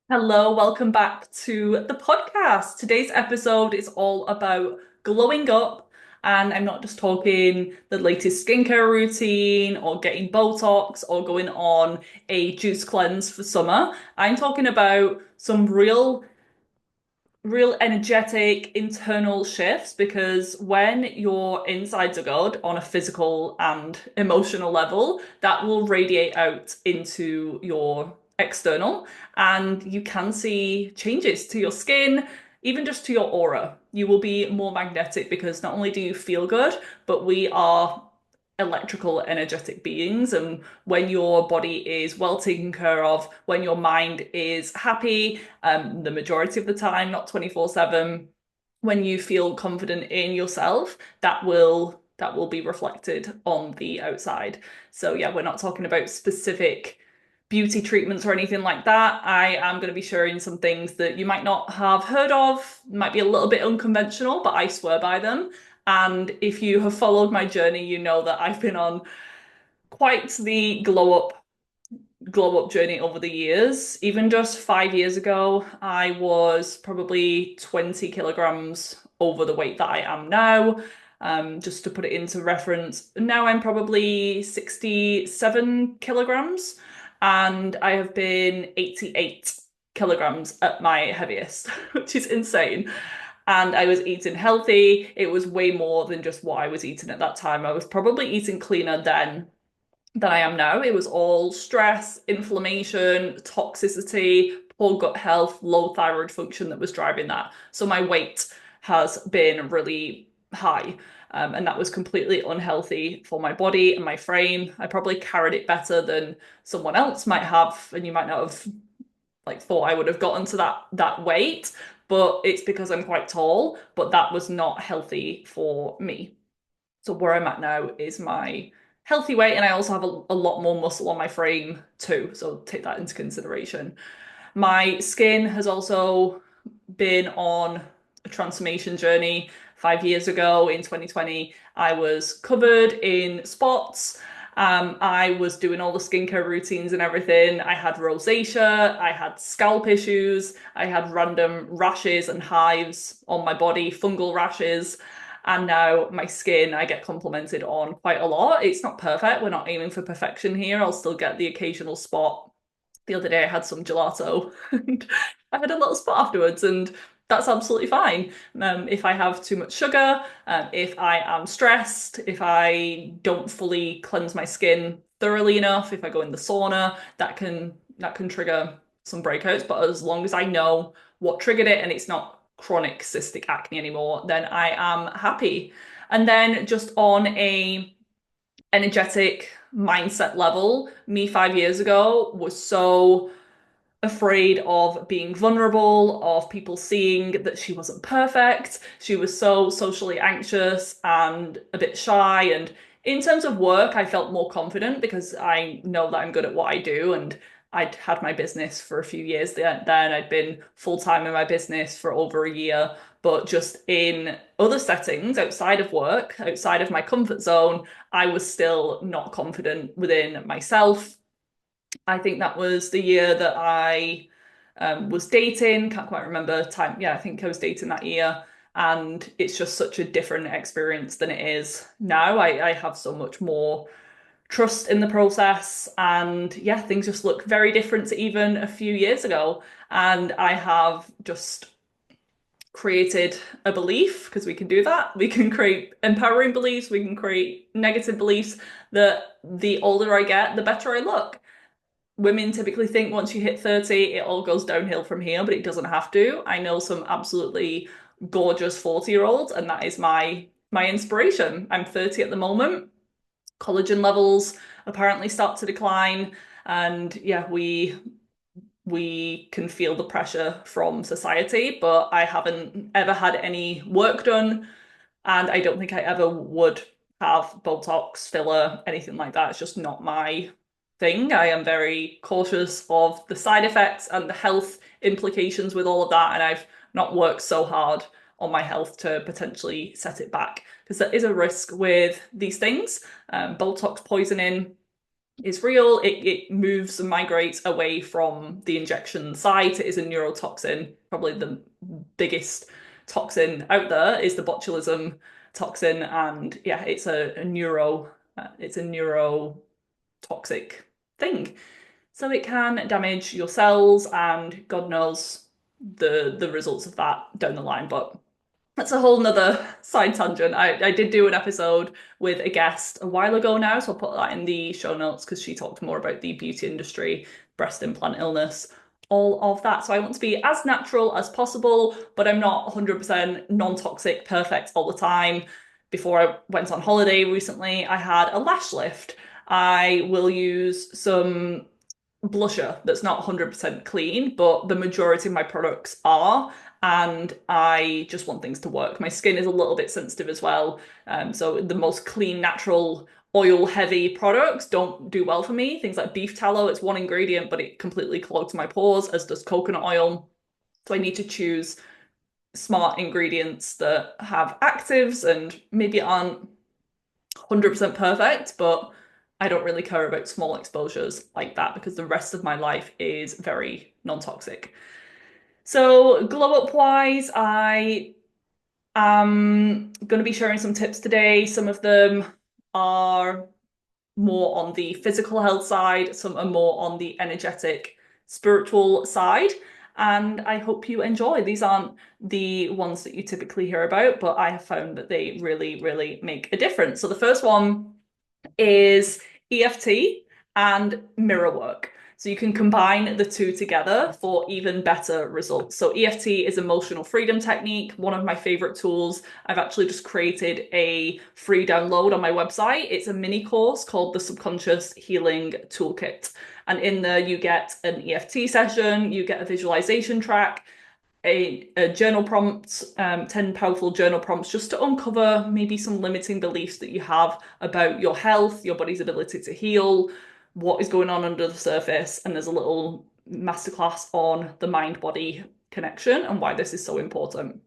Hello, welcome back to the podcast. Today's episode is all about glowing up, and I'm not just talking the latest skincare routine or getting Botox or going on a juice cleanse for summer. I'm talking about some real energetic internal shifts because when your insides are good on a physical and emotional level, that will radiate out into your external, and you can see changes to your skin, even just to your aura. You will be more magnetic because not only do you feel good, but we are electrical energetic beings, and when your body is well taken care of, when your mind is happy, the majority of the time, not 24/7, when you feel confident in yourself, that will be reflected on the outside. So yeah, we're not talking about specific beauty treatments or anything like that. I am going to be sharing some things that you might not have heard of, might be a little bit unconventional, but I swear by them. And if you have followed my journey, you know that I've been on quite the glow up journey over the years. Even just 5 years ago, I was probably 20 kilograms over the weight that I am now. Just to put it into reference, now I'm probably 67 kilograms, and I have been 88 kilograms at my heaviest, which is insane. And I was eating healthy. It was way more than just what I was eating at that time. I was probably eating cleaner then than I am now. It was all stress, inflammation, toxicity, poor gut health, low thyroid function that was driving that. So my weight has been really high. And that was completely unhealthy for my body and my frame. I probably carried it better than someone else might have, and you might not have thought I would have gotten to that weight, but it's because I'm quite tall, but that was not healthy for me. So where I'm at now is my healthy weight, and I also have a lot more muscle on my frame too. So take that into consideration. My skin has also been on a transformation journey. 5 years ago in 2020, I was covered in spots. I was doing all the skincare routines and everything. I had rosacea, I had scalp issues, I had random rashes and hives on my body, fungal rashes. And now my skin, I get complimented on quite a lot. It's not perfect. We're not aiming for perfection here. I'll still get the occasional spot. The other day I had some gelato and I had a little spot afterwards, and that's absolutely fine. If I have too much sugar, if I am stressed, if I don't fully cleanse my skin thoroughly enough, if I go in the sauna, that can trigger some breakouts. But as long as I know what triggered it and it's not chronic cystic acne anymore, then I am happy. And then just on a energetic mindset level, me 5 years ago was so afraid of being vulnerable, of people seeing that she wasn't perfect. She was so socially anxious and a bit shy. And in terms of work, I felt more confident because I know that I'm good at what I do. And I'd had my business for a few years then. I'd been full time in my business for over a year. But just in other settings outside of work, outside of my comfort zone, I was still not confident within myself. I think that was the year that I was dating. Can't quite remember time. Yeah, I think I was dating that year. And it's just such a different experience than it is now. I have so much more trust in the process. And yeah, things just look very different to even a few years ago. And I have just created a belief, because we can do that. We can create empowering beliefs, we can create negative beliefs, that the older I get, the better I look. Women typically think once you hit 30, it all goes downhill from here, but it doesn't have to. I know some absolutely gorgeous 40-year-olds, and that is my inspiration. I'm 30 at the moment. Collagen levels apparently start to decline, and yeah, we can feel the pressure from society, but I haven't ever had any work done, and I don't think I ever would have Botox, filler, anything like that. It's just not my thing. I am very cautious of the side effects and the health implications with all of that, and I've not worked so hard on my health to potentially set it back because there is a risk with these things. Botox poisoning is real. It moves and migrates away from the injection site. It is a neurotoxin. Probably the biggest toxin out there is the botulism toxin, and yeah, it's a neurotoxic thing. So it can damage your cells, and God knows the results of that down the line. But that's a whole nother side tangent. I did do an episode with a guest a while ago now, so I'll put that in the show notes because she talked more about the beauty industry, breast implant illness, all of that. So I want to be as natural as possible, but I'm not 100% non-toxic, perfect all the time. Before I went on holiday recently, I had a lash lift. I will use some blusher that's not 100% clean, but the majority of my products are, and I just want things to work. My skin is a little bit sensitive as well, so the most clean, natural, oil-heavy products don't do well for me. Things like beef tallow, it's one ingredient, but it completely clogs my pores, as does coconut oil. So I need to choose smart ingredients that have actives and maybe aren't 100% perfect, but I don't really care about small exposures like that because the rest of my life is very non-toxic. So glow up wise, I am going to be sharing some tips today. Some of them are more on the physical health side, some are more on the energetic, spiritual side. And I hope you enjoy. These aren't the ones that you typically hear about, but I have found that they really, really make a difference. So the first one is EFT and mirror work. So you can combine the two together for even better results. So EFT is emotional freedom technique, one of my favorite tools. I've actually just created a free download on my website. It's a mini course called the Subconscious Healing Toolkit. And in there you get an EFT session, you get a visualization track, a journal prompt, 10 powerful journal prompts just to uncover maybe some limiting beliefs that you have about your health, your body's ability to heal, what is going on under the surface. And there's a little masterclass on the mind-body connection and why this is so important.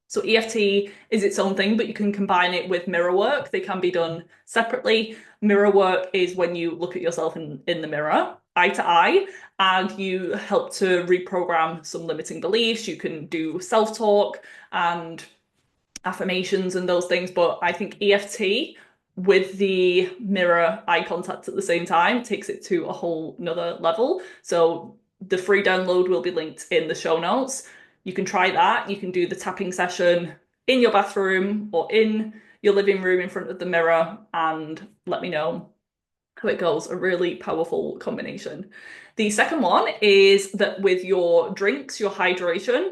So EFT is its own thing, but you can combine it with mirror work. They can be done separately. Mirror work is when you look at yourself in the mirror, eye to eye, and you help to reprogram some limiting beliefs. You can do self-talk and affirmations and those things, but I think EFT with the mirror eye contact at the same time takes it to a whole nother level. So the free download will be linked in the show notes. You can try that. You can do the tapping session in your bathroom or in your living room in front of the mirror and let me know how it goes. A really powerful combination. The second one is that with your drinks, your hydration,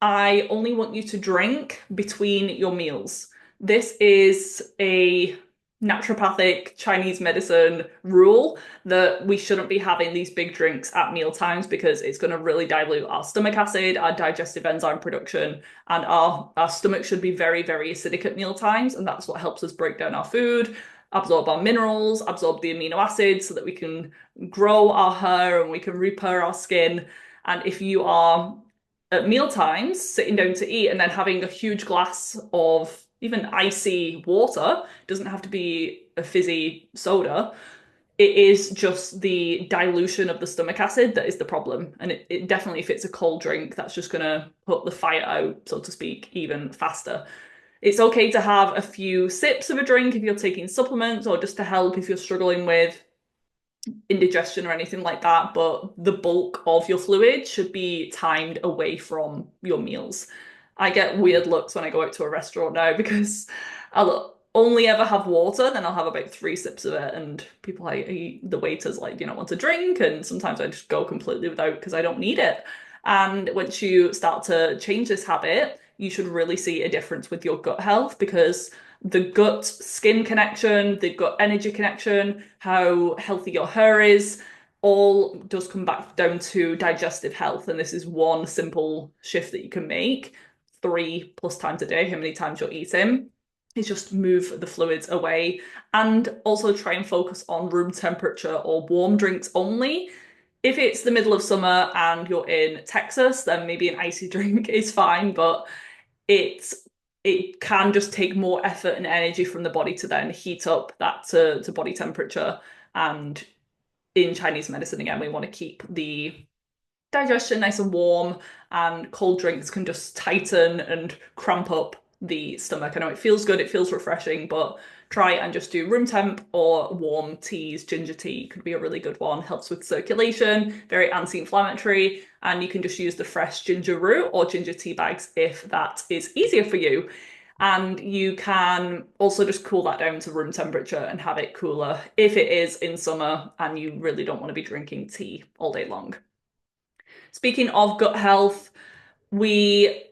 I only want you to drink between your meals. This is a naturopathic Chinese medicine rule that we shouldn't be having these big drinks at meal times because it's going to really dilute our stomach acid, our digestive enzyme production, and our stomach should be very, very acidic at meal times. And that's what helps us break down our food, absorb our minerals, absorb the amino acids so that we can grow our hair and we can repair our skin. And if you are at meal times, sitting down to eat and then having a huge glass of even icy water, doesn't have to be a fizzy soda. It is just the dilution of the stomach acid that is the problem. And it definitely, if it's a cold drink, that's just going to put the fire out, so to speak, even faster. It's okay to have a few sips of a drink if you're taking supplements or just to help if you're struggling with indigestion or anything like that, but the bulk of your fluid should be timed away from your meals. I get weird looks when I go out to a restaurant now because I'll only ever have water, then I'll have about 3 sips of it, and people like the waiters like, do you not want to drink? And sometimes I just go completely without because I don't need it. And once you start to change this habit, you should really see a difference with your gut health because the gut skin connection, the gut energy connection, how healthy your hair is, all does come back down to digestive health. And this is one simple shift that you can make 3+ times a day, how many times you're eating, is just move the fluids away and also try and focus on room temperature or warm drinks only. If it's the middle of summer and you're in Texas, then maybe an icy drink is fine, but it's it can just take more effort and energy from the body to then heat up that to body temperature. And in Chinese medicine, again, we want to keep the digestion nice and warm, and cold drinks can just tighten and cramp up the stomach. I know it feels good, it feels refreshing, but try and just do room temp or warm teas. Ginger tea could be a really good one, helps with circulation, very anti-inflammatory, and you can just use the fresh ginger root or ginger tea bags if that is easier for you. And you can also just cool that down to room temperature and have it cooler if it is in summer and you really don't want to be drinking tea all day long. Speaking of gut health, we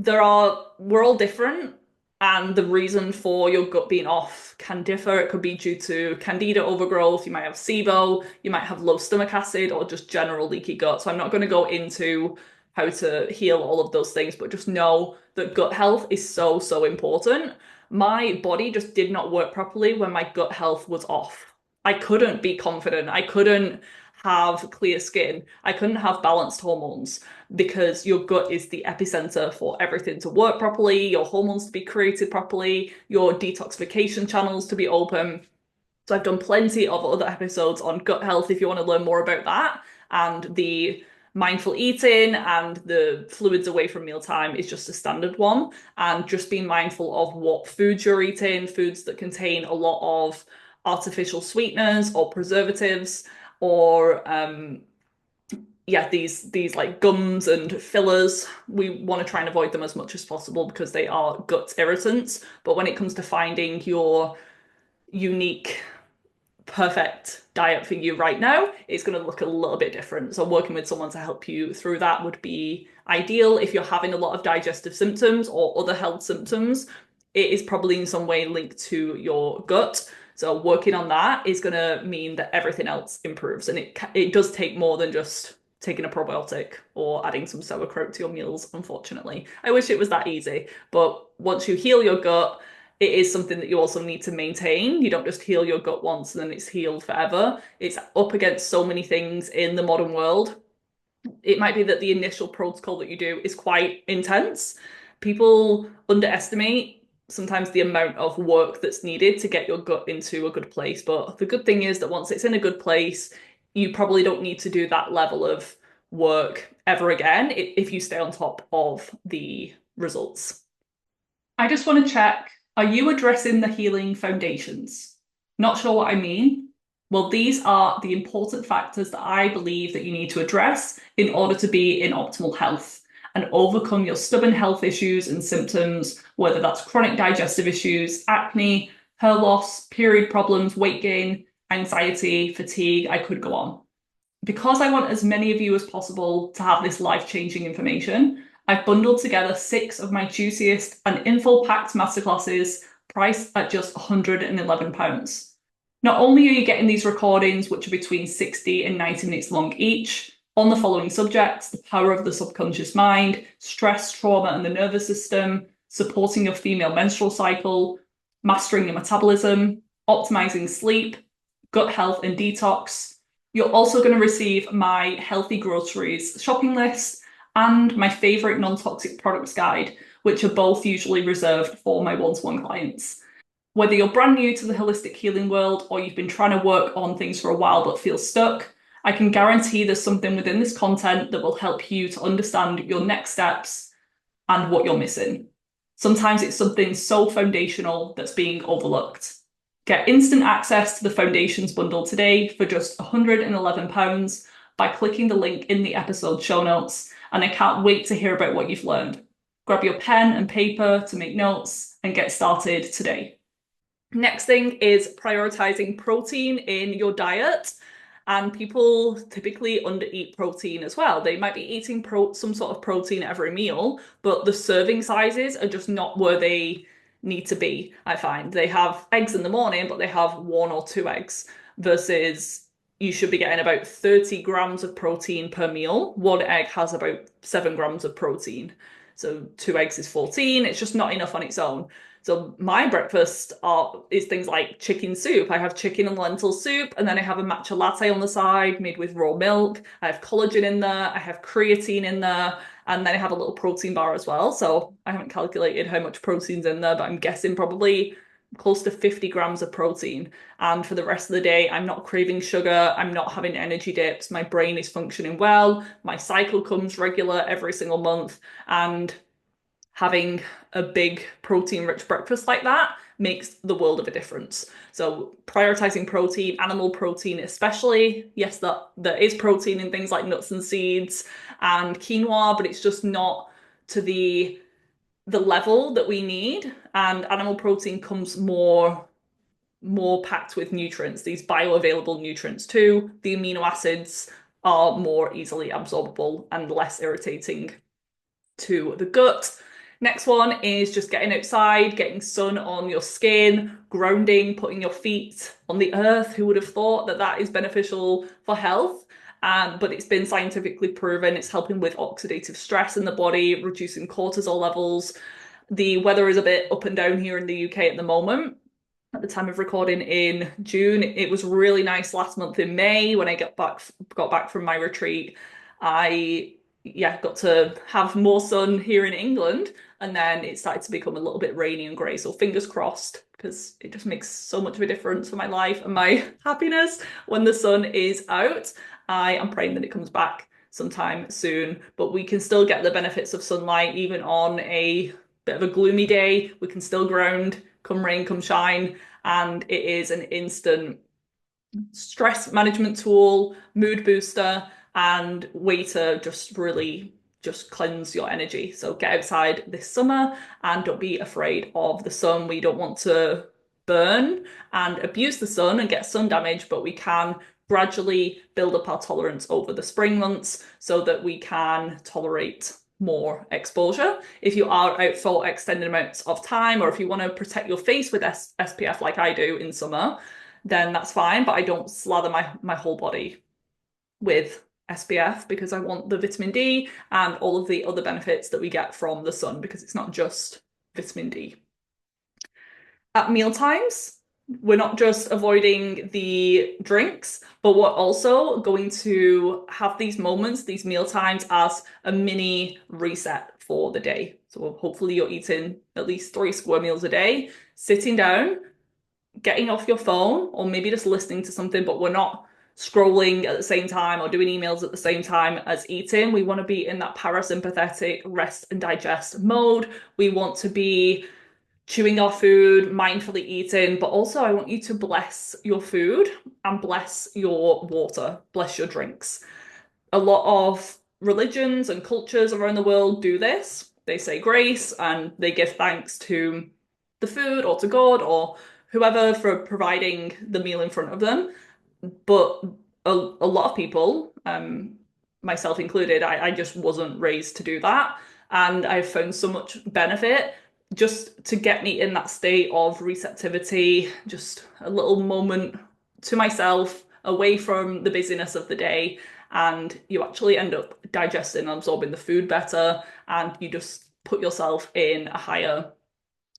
we're all different, and the reason for your gut being off can differ. It could be due to candida overgrowth, you might have SIBO, you might have low stomach acid, or just general leaky gut. So I'm not going to go into how to heal all of those things, but just know that gut health is so, so important. My body just did not work properly when my gut health was off. I couldn't be confident. I couldn't have clear skin. I couldn't have balanced hormones because your gut is the epicenter for everything to work properly, your hormones to be created properly, your detoxification channels to be open. So I've done plenty of other episodes on gut health if you want to learn more about that. And the mindful eating and the fluids away from mealtime is just a standard one. And just being mindful of what foods you're eating, foods that contain a lot of artificial sweeteners or preservatives, or yeah, these like gums and fillers. We want to try and avoid them as much as possible because they are gut irritants. But when it comes to finding your unique perfect diet for you right now, it's going to look a little bit different. So working with someone to help you through that would be ideal. If you're having a lot of digestive symptoms or other health symptoms, it is probably in some way linked to your gut. So working on that is going to mean that everything else improves. And it does take more than just taking a probiotic or adding some sauerkraut to your meals, unfortunately. I wish it was that easy. But once you heal your gut, it is something that you also need to maintain. You don't just heal your gut once and then it's healed forever. It's up against so many things in the modern world. It might be that the initial protocol that you do is quite intense. People underestimate sometimes the amount of work that's needed to get your gut into a good place. But the good thing is that once it's in a good place, you probably don't need to do that level of work ever again if you stay on top of the results. I just want to check, are you addressing the healing foundations? Not sure what I mean? Well, these are the important factors that I believe that you need to address in order to be in optimal health and overcome your stubborn health issues and symptoms, whether that's chronic digestive issues, acne, hair loss, period problems, weight gain, anxiety, fatigue. I could go on. Because I want as many of you as possible to have this life-changing information, I've bundled together 6 of my juiciest and info-packed masterclasses priced at just £111. Not only are you getting these recordings, which are between 60 and 90 minutes long each, on the following subjects: the power of the subconscious mind, stress, trauma, and the nervous system, supporting your female menstrual cycle, mastering your metabolism, optimizing sleep, gut health and detox. You're also going to receive my healthy groceries shopping list and my favorite non-toxic products guide, which are both usually reserved for my one-to-one clients. Whether you're brand new to the holistic healing world or you've been trying to work on things for a while but feel stuck, I can guarantee there's something within this content that will help you to understand your next steps and what you're missing. Sometimes it's something so foundational that's being overlooked. Get instant access to the Foundations bundle today for just £111 by clicking the link in the episode show notes, and I can't wait to hear about what you've learned. Grab your pen and paper to make notes and get started today. Next thing is prioritizing protein in your diet. And people typically undereat protein as well. They might be eating some sort of protein every meal, but the serving sizes are just not where they need to be, I find. They have eggs in the morning, but they have 1 or 2 eggs, versus you should be getting about 30 grams of protein per meal. 1 egg has about 7 grams of protein. So 2 eggs is 14. It's just not enough on its own. So my breakfast is things like chicken soup. I have chicken and lentil soup, and then I have a matcha latte on the side made with raw milk. I have collagen in there. I have creatine in there. And then I have a little protein bar as well. So I haven't calculated how much protein's in there, but I'm guessing probably close to 50 grams of protein. And for the rest of the day, I'm not craving sugar. I'm not having energy dips. My brain is functioning well. My cycle comes regular every single month. And having a big protein-rich breakfast like that makes the world of a difference. So prioritizing protein, animal protein especially. Yes, that there is protein in things like nuts and seeds and quinoa, but it's just not to the level that we need. And animal protein comes more packed with nutrients, these bioavailable nutrients too. The amino acids are more easily absorbable and less irritating to the gut. Next one is just getting outside, getting sun on your skin, grounding, putting your feet on the earth. Who would have thought that that is beneficial for health? But it's been scientifically proven. It's helping with oxidative stress in the body, reducing cortisol levels. The weather is a bit up and down here in the UK at the moment. At the time of recording in June, it was really nice last month in May when I got back from my retreat. I got to have more sun here in England, and then it started to become a little bit rainy and grey. So fingers crossed, because it just makes so much of a difference for my life and my happiness when the sun is out. I am praying that it comes back sometime soon, but we can still get the benefits of sunlight even on a bit of a gloomy day. We can still ground, come rain, come shine, and it is an instant stress management tool, mood booster, and way to just really just cleanse your energy. So get outside this summer and don't be afraid of the sun. We don't want to burn and abuse the sun and get sun damage, but we can gradually build up our tolerance over the spring months so that we can tolerate more exposure. If you are out for extended amounts of time, or if you want to protect your face with SPF like I do in summer, then that's fine. But I don't slather my whole body with SPF because I want the vitamin D and all of the other benefits that we get from the sun, because it's not just vitamin D. At meal times, we're not just avoiding the drinks, but we're also going to have these moments, these meal times, as a mini reset for the day. So hopefully you're eating at least 3 square meals a day, sitting down, getting off your phone, or maybe just listening to something, but we're not scrolling at the same time or doing emails at the same time as eating. We want to be in that parasympathetic rest and digest mode. We want to be chewing our food, mindfully eating, but also I want you to bless your food and bless your water, bless your drinks. A lot of religions and cultures around the world do this. They say grace and they give thanks to the food or to God or whoever for providing the meal in front of them. But a lot of people, myself included, I just wasn't raised to do that. And I've found so much benefit just to get me in that state of receptivity, just a little moment to myself, away from the busyness of the day. And you actually end up digesting and absorbing the food better, and you just put yourself in a higher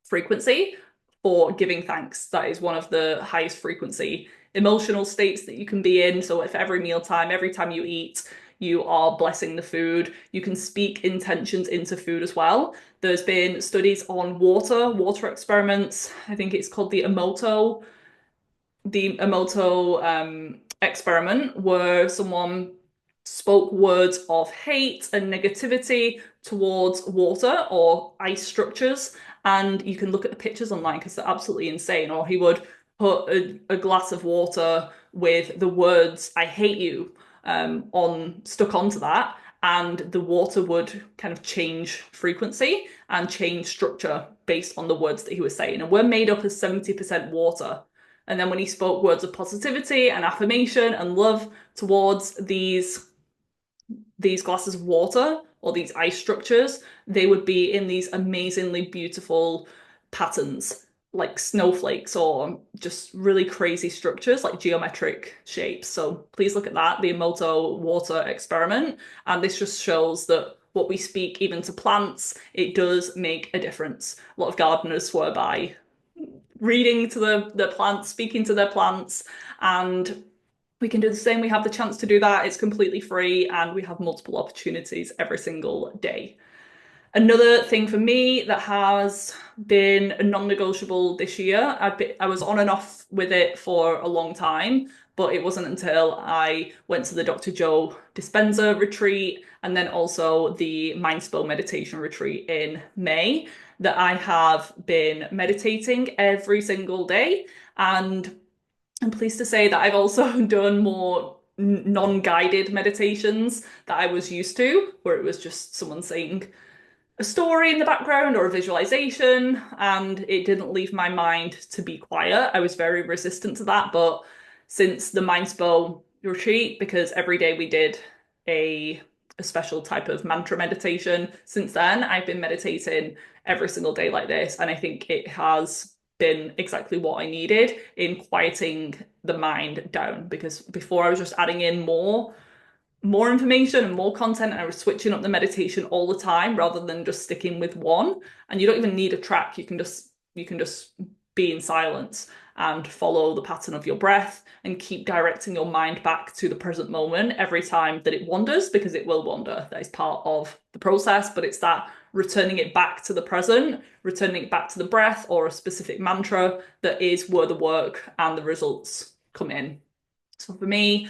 frequency for giving thanks. That is one of the highest frequency emotional states that you can be in. So if every mealtime, every time you eat, you are blessing the food, you can speak intentions into food as well. There's been studies on water experiments. I think it's called the Emoto experiment, where someone spoke words of hate and negativity towards water or ice structures. And you can look at the pictures online because they're absolutely insane. Or he would put a glass of water with the words "I hate you" stuck onto that, and the water would kind of change frequency and change structure based on the words that he was saying. And we're made up of 70% water. And then when he spoke words of positivity and affirmation and love towards these glasses of water or these ice structures, they would be in these amazingly beautiful patterns, like snowflakes or just really crazy structures, like geometric shapes. So please look at that, the Emoto water experiment. And this just shows that what we speak even to plants, it does make a difference. A lot of gardeners swear by reading to the plants, speaking to their plants, and we can do the same. We have the chance to do that. It's completely free and we have multiple opportunities every single day. Another thing for me that has been a non-negotiable this year, I was on and off with it for a long time, but it wasn't until I went to the Dr. Joe Dispenza retreat and then also the Mindspo meditation retreat in May that I have been meditating every single day. And I'm pleased to say that I've also done more non-guided meditations that I was used to, where it was just someone saying a story in the background or a visualization, and it didn't leave my mind to be quiet. I was very resistant to that, but since the Mindspo retreat, because every day we did a a special type of mantra meditation, since then I've been meditating every single day like this, and I think it has been exactly what I needed in quieting the mind down because before I was just adding in more information and more content, and I was switching up the meditation all the time rather than just sticking with one. And you don't even need a track. You can just be in silence and follow the pattern of your breath and keep directing your mind back to the present moment every time that it wanders, because it will wander. That is part of the process, but it's that returning it back to the present, returning it back to the breath or a specific mantra that is where the work and the results come in. So for me,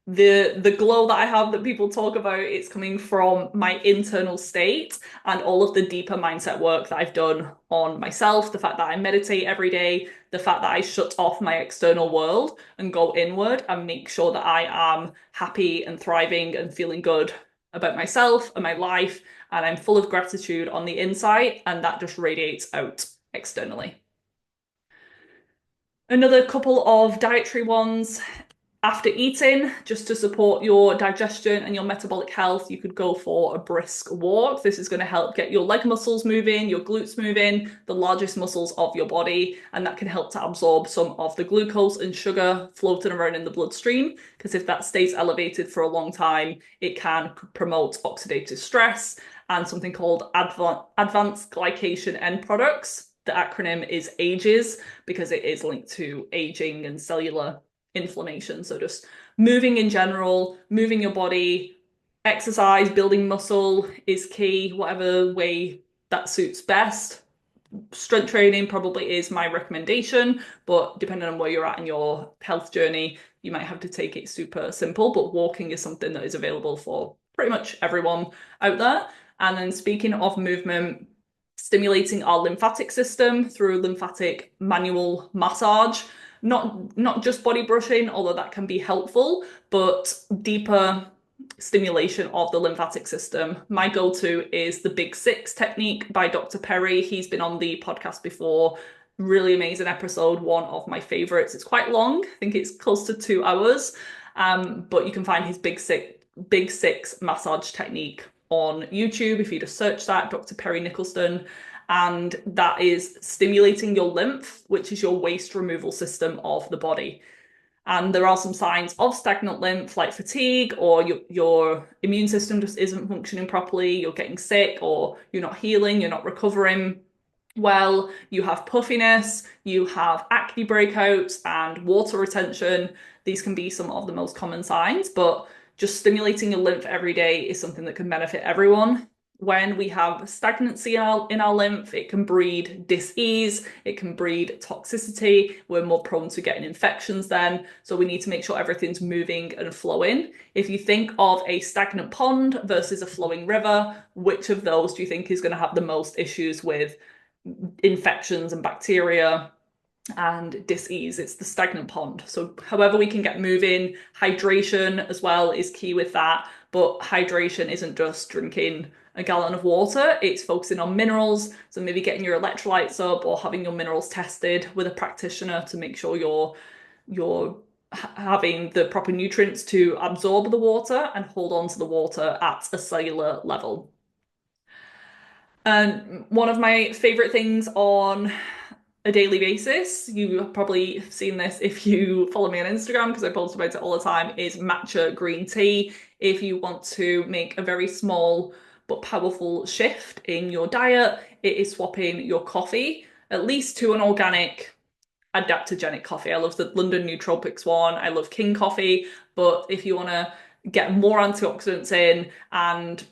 the glow that I have that people talk about, it's coming from my internal state and all of the deeper mindset work that I've done on myself, the fact that I meditate every day, the fact that I shut off my external world and go inward and make sure that I am happy and thriving and feeling good about myself and my life, and I'm full of gratitude on the inside, and that just radiates out externally. Another couple of dietary ones. After eating, just to support your digestion and your metabolic health, you could go for a brisk walk. This is going to help get your leg muscles moving, your glutes moving, the largest muscles of your body, and that can help to absorb some of the glucose and sugar floating around in the bloodstream, because if that stays elevated for a long time, it can promote oxidative stress and something called advanced glycation end products. The acronym is AGES because it is linked to aging and cellular inflammation. So just moving in general, moving your body, exercise, building muscle is key, whatever way that suits best. Strength training probably is my recommendation, but depending on where you're at in your health journey, you might have to take it super simple, but walking is something that is available for pretty much everyone out there. And then speaking of movement, stimulating our lymphatic system through lymphatic manual massage, not just body brushing, although that can be helpful, but deeper stimulation of the lymphatic system. My go-to is the Big Six technique by Dr. Perry. He's been on the podcast before. Really amazing episode, one of my favorites. It's quite long. I think it's close to 2 hours. But you can find his Big Six massage technique on YouTube if you just search that, Dr. Perry Nicholson. And that is stimulating your lymph, which is your waste removal system of the body. And there are some signs of stagnant lymph, like fatigue, or your immune system just isn't functioning properly, you're getting sick, or you're not healing, you're not recovering well, you have puffiness, you have acne breakouts, and water retention. These can be some of the most common signs, but just stimulating your lymph every day is something that can benefit everyone. When we have stagnancy in our lymph, it can breed dis-ease, it can breed toxicity. We're more prone to getting infections then. So we need to make sure everything's moving and flowing. If you think of a stagnant pond versus a flowing river, which of those do you think is going to have the most issues with infections and bacteria and dis-ease? It's the stagnant pond. So however we can get moving, hydration as well is key with that. But hydration isn't just drinking a gallon of water, it's focusing on minerals. So maybe getting your electrolytes up or having your minerals tested with a practitioner to make sure you're having the proper nutrients to absorb the water and hold on to the water at a cellular level. And one of my favorite things on a daily basis, you have probably seen this if you follow me on Instagram because I post about it all the time, is matcha green tea. If you want to make a very small but powerful shift in your diet, it is swapping your coffee at least to an organic adaptogenic coffee. I love the London Nootropics one. I love King coffee, but if you want to get more antioxidants in and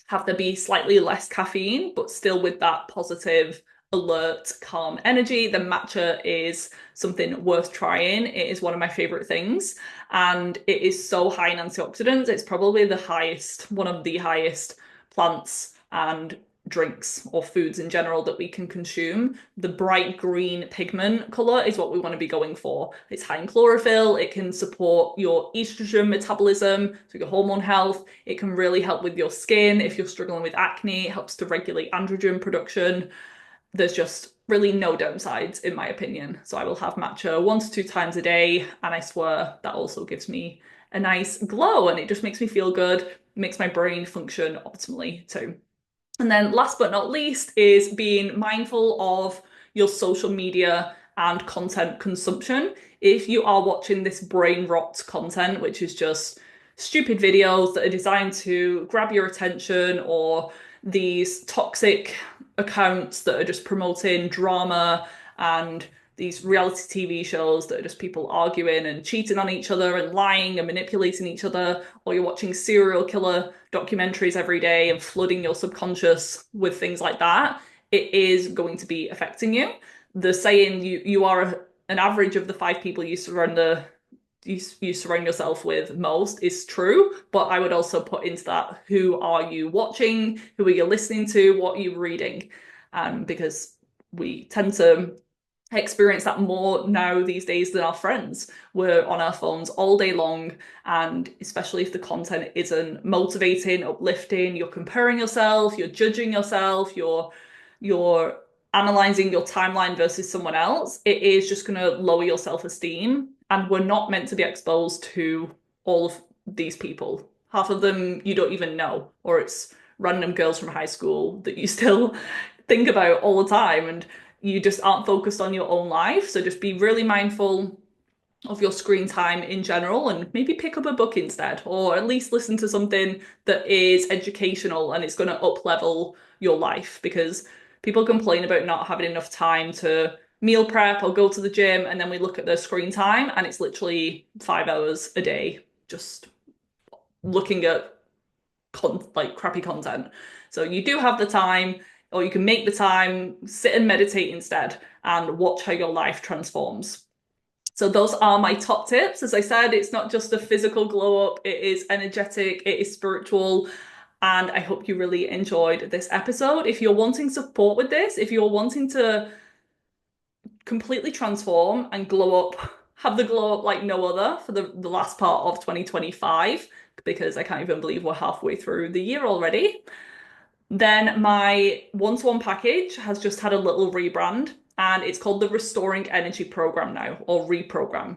have there be slightly less caffeine, but still with that positive, alert, calm energy, then matcha is something worth trying. It is one of my favorite things, and it is so high in antioxidants. It's probably the highest, one of the highest plants and drinks or foods in general that we can consume. The bright green pigment color is what we want to be going for. It's high in chlorophyll, it can support your estrogen metabolism, so your hormone health. It can really help with your skin if you're struggling with acne. It helps to regulate androgen production. There's just really no downsides in my opinion. So I will have matcha 1 to 2 times a day, and I swear that also gives me a nice glow and it just makes me feel good, makes my brain function optimally too. And then last but not least is being mindful of your social media and content consumption. If you are watching this brain rot content, which is just stupid videos that are designed to grab your attention, or these toxic accounts that are just promoting drama and these reality TV shows that are just people arguing and cheating on each other and lying and manipulating each other, or you're watching serial killer documentaries every day and flooding your subconscious with things like that, it is going to be affecting you. The saying you are an average of the 5 people you surround yourself with most is true, but I would also put into that, who are you watching, who are you listening to, what are you reading, because we tend to experience that more now these days than our friends. We're on our phones all day long, and especially if the content isn't motivating, uplifting, you're comparing yourself, you're judging yourself, you're analyzing your timeline versus someone else, it is just going to lower your self-esteem. And we're not meant to be exposed to all of these people. Half of them you don't even know, or it's random girls from high school that you still think about all the time, and you just aren't focused on your own life. So just be really mindful of your screen time in general, and maybe pick up a book instead, or at least listen to something that is educational and it's going to up level your life, because people complain about not having enough time to meal prep or go to the gym, and then we look at their screen time and it's literally 5 hours a day just looking at like crappy content. So you do have the time, or you can make the time, sit and meditate instead and watch how your life transforms. So those are my top tips. As I said, it's not just a physical glow up, it is energetic, it is spiritual. And I hope you really enjoyed this episode. If you're wanting support with this, if you're wanting to completely transform and glow up, have the glow up like no other for the last part of 2025, because I can't even believe we're halfway through the year already, then my one-to-one package has just had a little rebrand, and it's called the Restoring Energy Program now, or Reprogram.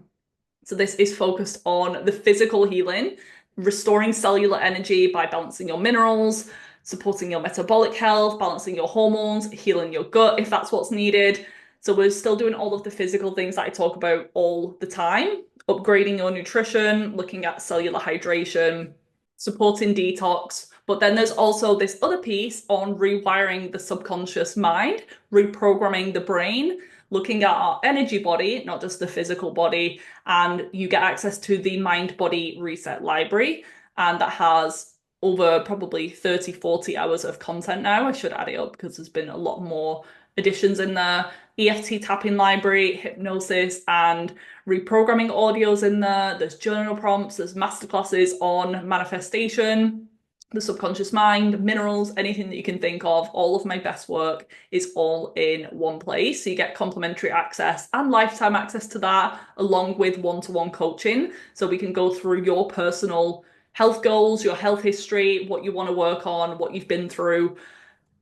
So this is focused on the physical healing, restoring cellular energy by balancing your minerals, supporting your metabolic health, balancing your hormones, healing your gut if that's what's needed. So we're still doing all of the physical things that I talk about all the time, upgrading your nutrition, looking at cellular hydration, supporting detox. But then there's also this other piece on rewiring the subconscious mind, reprogramming the brain, looking at our energy body, not just the physical body. And you get access to the Mind Body Reset Library. And that has over probably 30, 40 hours of content now. I should add it up because there's been a lot more additions in there. EFT tapping library, hypnosis, and reprogramming audios in there. There's journal prompts, there's masterclasses on manifestation, the subconscious mind, minerals, anything that you can think of. All of my best work is all in one place. So you get complimentary access and lifetime access to that, along with one-to-one coaching. So we can go through your personal health goals, your health history, what you want to work on, what you've been through.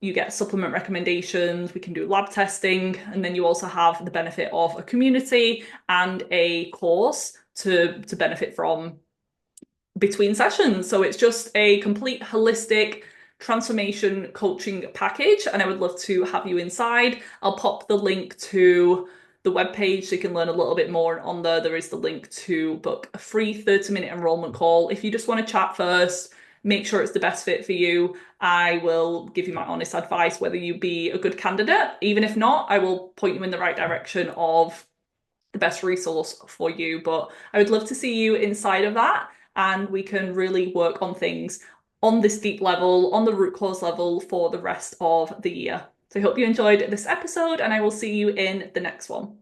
You get supplement recommendations, we can do lab testing, and then you also have the benefit of a community and a course to benefit from between sessions. So it's just a complete holistic transformation coaching package, and I would love to have you inside. I'll pop the link to the webpage so you can learn a little bit more. On there is the link to book a free 30-minute enrollment call. If you just want to chat first, make sure it's the best fit for you, I will give you my honest advice whether you be a good candidate. Even if not, I will point you in the right direction of the best resource for you. But I would love to see you inside of that, and we can really work on things on this deep level, on the root cause level for the rest of the year. So I hope you enjoyed this episode, and I will see you in the next one.